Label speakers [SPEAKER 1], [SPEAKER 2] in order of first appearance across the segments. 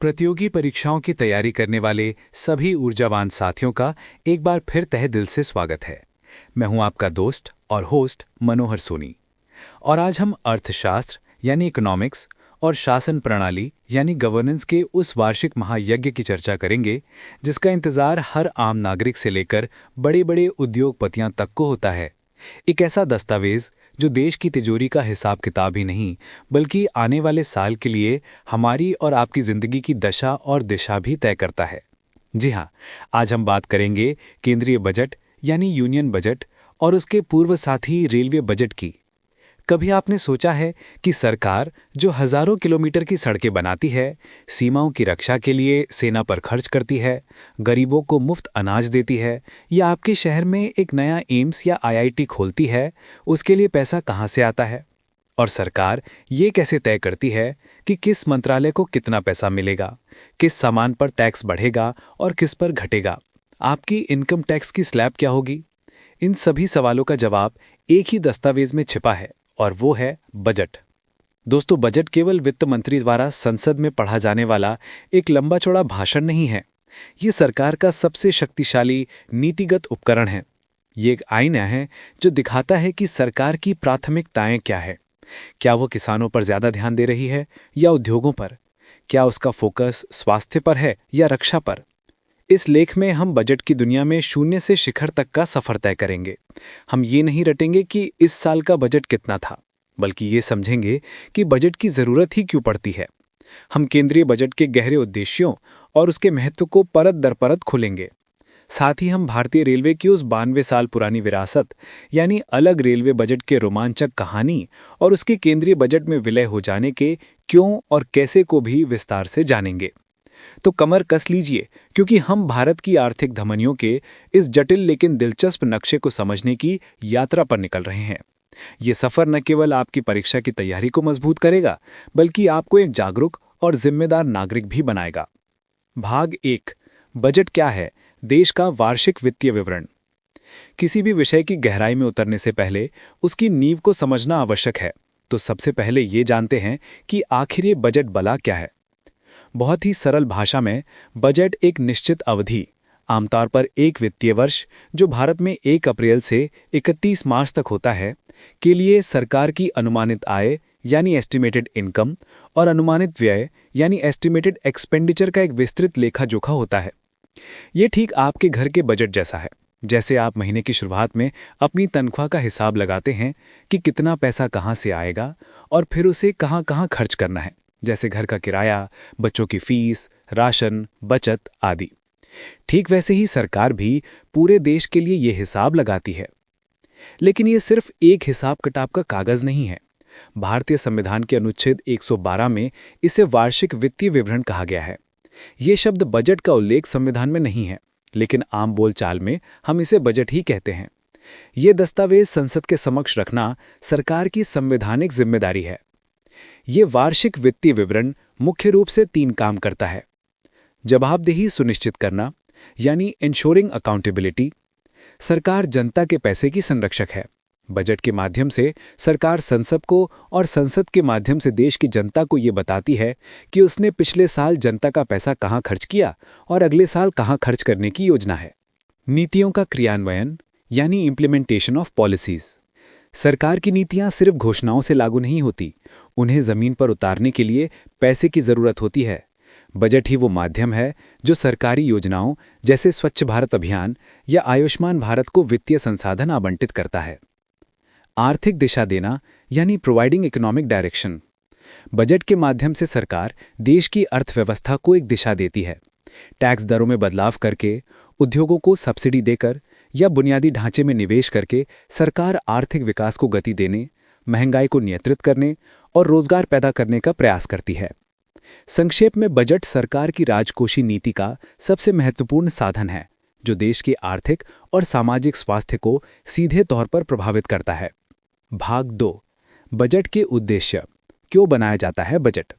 [SPEAKER 1] प्रतियोगी परीक्षाओं की तैयारी करने वाले सभी ऊर्जावान साथियों का एक बार फिर तहे दिल से स्वागत है। मैं हूं आपका दोस्त और होस्ट मनोहर सोनी। और आज हम अर्थशास्त्र यानी इकोनॉमिक्स और शासन प्रणाली यानी गवर्नेंस के उस वार्षिक महायज्ञ की चर्चा करेंगे जिसका इंतजार हर आम नागरिक से लेकर बड़े बड़े उद्योगपतियां तक को होता है। एक ऐसा दस्तावेज जो देश की तिजोरी का हिसाब किताब ही नहीं बल्कि आने वाले साल के लिए हमारी और आपकी जिंदगी की दशा और दिशा भी तय करता है। जी हाँ, आज हम बात करेंगे केंद्रीय बजट यानी यूनियन बजट और उसके पूर्व साथी रेलवे बजट की। कभी आपने सोचा है कि सरकार जो हजारों किलोमीटर की सड़कें बनाती है, सीमाओं की रक्षा के लिए सेना पर खर्च करती है, गरीबों को मुफ्त अनाज देती है या आपके शहर में एक नया एम्स या आईआईटी खोलती है, उसके लिए पैसा कहाँ से आता है? और सरकार ये कैसे तय करती है कि किस मंत्रालय को कितना पैसा मिलेगा, किस सामान पर टैक्स बढ़ेगा और किस पर घटेगा? आपकी इनकम टैक्स की स्लैब क्या होगी? इन सभी सवालों का जवाब एक ही दस्तावेज में छिपा है और वो है बजट। दोस्तों, बजट केवल वित्त मंत्री द्वारा संसद में पढ़ा जाने वाला एक लंबा चौड़ा भाषण नहीं है। ये सरकार का सबसे शक्तिशाली नीतिगत उपकरण है। ये एक आईना है जो दिखाता है कि सरकार की प्राथमिकताएं क्या है। क्या वो किसानों पर ज्यादा ध्यान दे रही है या उद्योगों पर? क्या उसका फोकस स्वास्थ्य पर है या रक्षा पर? इस लेख में हम बजट की दुनिया में शून्य से शिखर तक का सफर तय करेंगे। हम ये नहीं रटेंगे कि इस साल का बजट कितना था, बल्कि ये समझेंगे कि बजट की जरूरत ही क्यों पड़ती है। हम केंद्रीय बजट के गहरे उद्देश्यों और उसके महत्व को परत दर परत खोलेंगे। साथ ही हम भारतीय रेलवे की उस 92 साल पुरानी विरासत यानी अलग रेलवे बजट के रोमांचक कहानी और उसके केंद्रीय बजट में विलय हो जाने के क्यों और कैसे को भी विस्तार से जानेंगे। तो कमर कस लीजिए, क्योंकि हम भारत की आर्थिक धमनियों के इस जटिल लेकिन दिलचस्प नक्शे को समझने की यात्रा पर निकल रहे हैं। ये सफर न केवल आपकी परीक्षा की तैयारी को मजबूत करेगा, बल्कि आपको एक जागरूक और जिम्मेदार नागरिक भी बनाएगा। भाग 1, बजट क्या है? देश का वार्षिक वित्तीय विवरण। किसी भी विषय की गहराई में उतरने से पहले उसकी नींव को समझना आवश्यक है। तो सबसे पहले ये जानते हैं कि आखिर ये बजट भला क्या है। बहुत ही सरल भाषा में, बजट एक निश्चित अवधि, आमतौर पर एक वित्तीय वर्ष जो भारत में 1 अप्रैल से 31 मार्च तक होता है, के लिए सरकार की अनुमानित आय यानी एस्टिमेटेड इनकम और अनुमानित व्यय यानी एस्टिमेटेड एक्सपेंडिचर का एक विस्तृत लेखा जोखा होता है। ये ठीक आपके घर के बजट जैसा है। जैसे आप महीने की शुरुआत में अपनी तनख्वाह का हिसाब लगाते हैं कि कितना पैसा कहाँ से आएगा और फिर उसे कहाँ कहाँ खर्च करना है, जैसे घर का किराया, बच्चों की फीस, राशन, बचत आदि। ठीक वैसे ही सरकार भी पूरे देश के लिए ये हिसाब लगाती है। लेकिन ये सिर्फ एक हिसाब किताब का कागज नहीं है। भारतीय संविधान के अनुच्छेद 112 में इसे वार्षिक वित्तीय विवरण कहा गया है। ये शब्द बजट का उल्लेख संविधान में नहीं है, लेकिन आम बोलचाल में हम इसे बजट ही कहते हैं। ये दस्तावेज संसद के समक्ष रखना सरकार की संवैधानिक जिम्मेदारी है। ये वार्षिक वित्तीय विवरण मुख्य रूप से 3 काम करता है। जवाबदेही सुनिश्चित करना यानी इंश्योरिंग अकाउंटेबिलिटी। सरकार जनता के पैसे की संरक्षक है। बजट के माध्यम से सरकार संसद को और संसद के माध्यम से देश की जनता को ये बताती है कि उसने पिछले साल जनता का पैसा कहाँ खर्च किया और अगले साल कहाँ खर्च करने की योजना है। नीतियों का क्रियान्वयन यानी इम्प्लीमेंटेशन ऑफ पॉलिसीज। सरकार की नीतियां सिर्फ घोषणाओं से लागू नहीं होती, उन्हें जमीन पर उतारने के लिए पैसे की जरूरत होती है। बजट ही वो माध्यम है जो सरकारी योजनाओं जैसे स्वच्छ भारत अभियान या आयुष्मान भारत को वित्तीय संसाधन आवंटित करता है। आर्थिक दिशा देना यानी प्रोवाइडिंग इकोनॉमिक डायरेक्शन। बजट के माध्यम से सरकार देश की अर्थव्यवस्था को एक दिशा देती है। टैक्स दरों में बदलाव करके, उद्योगों को सब्सिडी देकर या बुनियादी ढांचे में निवेश करके सरकार आर्थिक विकास को गति देने, महंगाई को नियंत्रित करने और रोजगार पैदा करने का प्रयास करती है। संक्षेप में, बजट सरकार की राजकोषीय नीति का सबसे महत्वपूर्ण साधन है जो देश के आर्थिक और सामाजिक स्वास्थ्य को सीधे तौर पर प्रभावित करता है। भाग 2, बजट के उद्देश्य। क्यों बनाया जाता है बजट?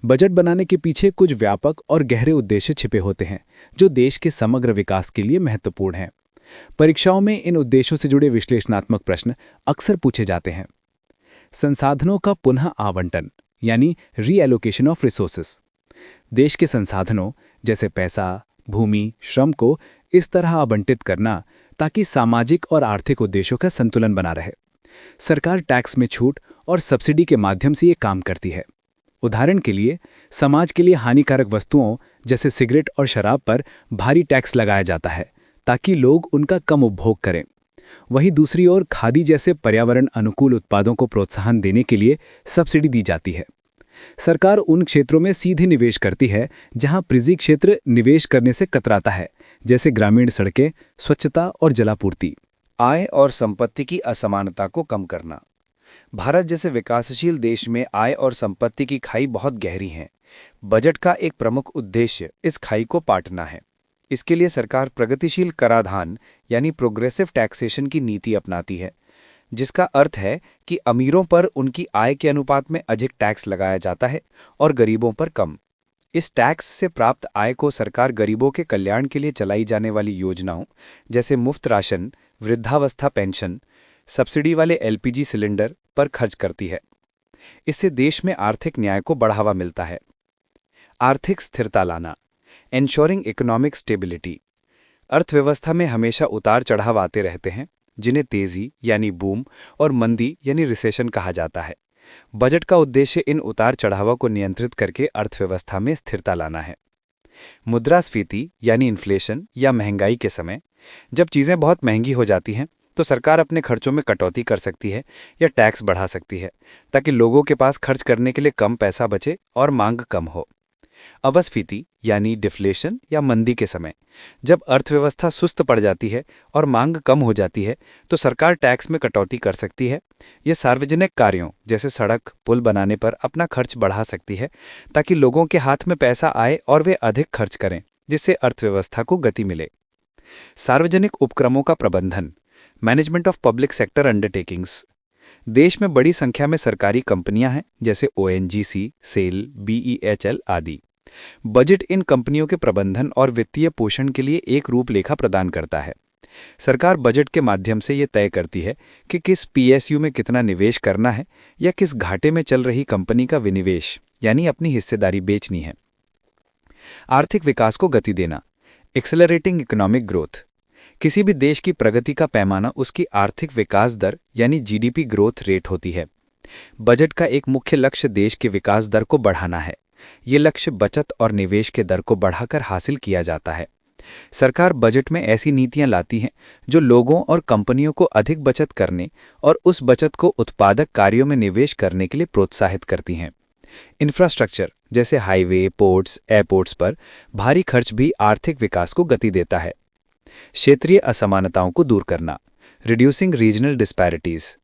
[SPEAKER 1] बजट बनाने के पीछे कुछ व्यापक और गहरे उद्देश्य छिपे होते हैं जो देश के समग्र विकास के लिए महत्वपूर्ण हैं। परीक्षाओं में इन उद्देश्यों से जुड़े विश्लेषणात्मक प्रश्न अक्सर पूछे जाते हैं। संसाधनों का पुनः आवंटन यानी रीएलोकेशन ऑफ रिसोर्सेस। देश के संसाधनों जैसे पैसा, भूमि, श्रम को इस तरह आवंटित करना ताकि सामाजिक और आर्थिक उद्देश्यों का संतुलन बना रहे। सरकार टैक्स में छूट और सब्सिडी के माध्यम से ये काम करती है। उदाहरण के लिए, समाज के लिए हानिकारक वस्तुओं जैसे सिगरेट और शराब पर भारी टैक्स लगाया जाता है ताकि लोग उनका कम उपभोग करें। वहीं दूसरी ओर खादी जैसे पर्यावरण अनुकूल उत्पादों को प्रोत्साहन देने के लिए सब्सिडी दी जाती है। सरकार उन क्षेत्रों में सीधे निवेश करती है जहां निजी क्षेत्र निवेश करने से कतराता है, जैसे ग्रामीण सड़कें, स्वच्छता और जलापूर्ति।
[SPEAKER 2] आय और संपत्ति की असमानता को कम करना। भारत जैसे विकासशील देश में आय और संपत्ति की खाई बहुत गहरी है। बजट का एक प्रमुख उद्देश्य इस खाई को पाटना है। इसके लिए सरकार प्रगतिशील कराधान यानी प्रोग्रेसिव टैक्सेशन की नीति अपनाती है, जिसका अर्थ है कि अमीरों पर उनकी आय के अनुपात में अधिक टैक्स लगाया जाता है और गरीबों पर कम। इस टैक्स से प्राप्त आय को सरकार गरीबों के कल्याण के लिए चलाई जाने वाली योजनाओं जैसे मुफ्त राशन, वृद्धावस्था पेंशन, सब्सिडी वाले एलपीजी सिलेंडर पर खर्च करती है। इससे देश में आर्थिक न्याय को बढ़ावा मिलता है। आर्थिक स्थिरता लाना, एंश्योरिंग इकोनॉमिक स्टेबिलिटी। अर्थव्यवस्था में हमेशा उतार चढ़ाव आते रहते हैं, जिन्हें तेजी यानी बूम और मंदी यानी रिसेशन कहा जाता है। बजट का उद्देश्य इन उतार चढ़ावों को नियंत्रित करके अर्थव्यवस्था में स्थिरता लाना है। मुद्रास्फीति यानी इन्फ्लेशन या महंगाई के समय जब चीजें बहुत महंगी हो जाती हैं तो सरकार अपने खर्चों में कटौती कर सकती है या टैक्स बढ़ा सकती है ताकि लोगों के पास खर्च करने के लिए कम पैसा बचे और मांग कम हो। अपस्फीति यानी डिफ्लेशन या मंदी के समय जब अर्थव्यवस्था सुस्त पड़ जाती है और मांग कम हो जाती है तो सरकार टैक्स में कटौती कर सकती है। यह सार्वजनिक कार्यों जैसे सड़क, पुल बनाने पर अपना खर्च बढ़ा सकती है ताकि लोगों के हाथ में पैसा आए और वे अधिक खर्च करें, जिससे अर्थव्यवस्था को गति मिले। सार्वजनिक उपक्रमों का प्रबंधन, management of public sector undertakings. देश में बड़ी संख्या में सरकारी कंपनियां हैं जैसे ओएनजीसी, सेल, बीईएचएल आदि। बजट इन कंपनियों के प्रबंधन और वित्तीय पोषण के लिए एक रूपरेखा प्रदान करता है। सरकार बजट के माध्यम से ये तय करती है कि किस पीएसयू में कितना निवेश करना है या किस घाटे में चल रही कंपनी का विनिवेश यानी अपनी हिस्सेदारी बेचनी है। आर्थिक विकास को गति देना, एक्सेलरेटिंग इकोनॉमिक ग्रोथ। किसी भी देश की प्रगति का पैमाना उसकी आर्थिक विकास दर यानी जीडीपी ग्रोथ रेट होती है। बजट का एक मुख्य लक्ष्य देश की विकास दर को बढ़ाना है। ये लक्ष्य बचत और निवेश के दर को बढ़ाकर हासिल किया जाता है। सरकार बजट में ऐसी नीतियां लाती हैं जो लोगों और कंपनियों को अधिक बचत करने और उस बचत को उत्पादक कार्यों में निवेश करने के लिए प्रोत्साहित करती हैं। इंफ्रास्ट्रक्चर जैसे हाईवे, पोर्ट्स, एयरपोर्ट्स पर भारी खर्च भी आर्थिक विकास को गति देता है। क्षेत्रीय असमानताओं को दूर करना, रिड्यूसिंग रीजनल डिस्पैरिटीज।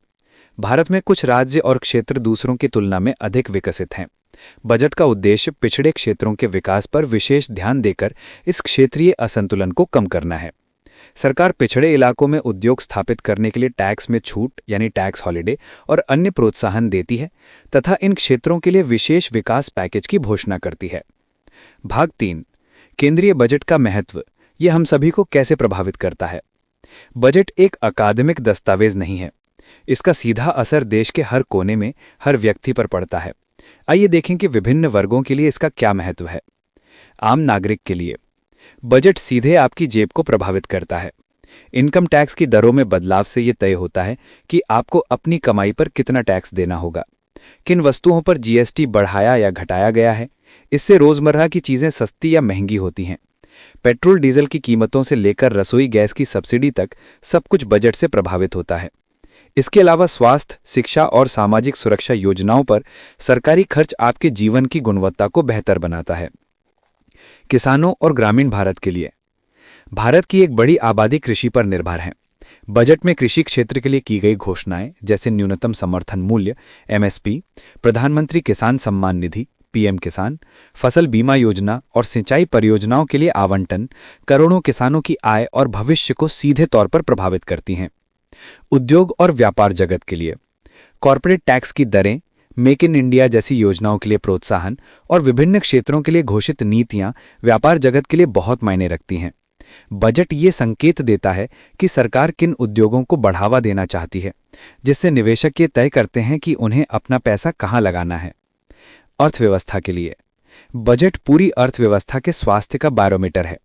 [SPEAKER 2] भारत में कुछ राज्य और क्षेत्र दूसरों की तुलना में अधिक विकसित हैं। बजट का उद्देश्य पिछड़े क्षेत्रों के विकास पर विशेष ध्यान देकर इस क्षेत्रीय असंतुलन को कम करना है। सरकार पिछड़े इलाकों में उद्योग स्थापित करने के लिए टैक्स में छूट यानी टैक्स हॉलिडे और अन्य प्रोत्साहन देती है तथा इन क्षेत्रों के लिए विशेष विकास पैकेज की घोषणा करती है। भाग 3, केंद्रीय बजट का महत्व, यह हम सभी को कैसे प्रभावित करता है। बजट एक अकादमिक दस्तावेज नहीं है। इसका सीधा असर देश के हर कोने में हर व्यक्ति पर पड़ता है। आइए देखें कि विभिन्न वर्गों के लिए इसका क्या महत्व है। आम नागरिक के लिए बजट सीधे आपकी जेब को प्रभावित करता है। इनकम टैक्स की दरों में बदलाव से यह तय होता है कि आपको अपनी कमाई पर कितना टैक्स देना होगा, किन वस्तुओं पर जीएसटी बढ़ाया या घटाया गया है। इससे रोजमर्रा की चीजें सस्ती या महंगी होती हैं। पेट्रोल डीजल की कीमतों से लेकर रसोई गैस की सब्सिडी तक सब कुछ बजट से प्रभावित होता है। इसके अलावा स्वास्थ्य, शिक्षा और सामाजिक सुरक्षा योजनाओं पर सरकारी खर्च आपके जीवन की गुणवत्ता को बेहतर बनाता है। किसानों और ग्रामीण भारत के लिए भारत की एक बड़ी आबादी कृषि पर निर्भर है। बजट में कृषि क्षेत्र के लिए की गई घोषणाएं जैसे न्यूनतम समर्थन मूल्य एमएसपी, प्रधानमंत्री किसान सम्मान निधि पीएम किसान, फसल बीमा योजना और सिंचाई परियोजनाओं के लिए आवंटन करोड़ों किसानों की आय और भविष्य को सीधे तौर पर प्रभावित करती हैं। उद्योग और व्यापार जगत के लिए कॉर्पोरेट टैक्स की दरें, मेक इन इंडिया जैसी योजनाओं के लिए प्रोत्साहन और विभिन्न क्षेत्रों के लिए घोषित नीतियां व्यापार जगत के लिए बहुत मायने रखती हैं। बजट ये संकेत देता है कि सरकार किन उद्योगों को बढ़ावा देना चाहती है, जिससे निवेशक ये तय करते हैं कि उन्हें अपना पैसा कहां लगाना है। अर्थव्यवस्था के लिए बजट पूरी अर्थव्यवस्था के स्वास्थ्य का बैरोमीटर है।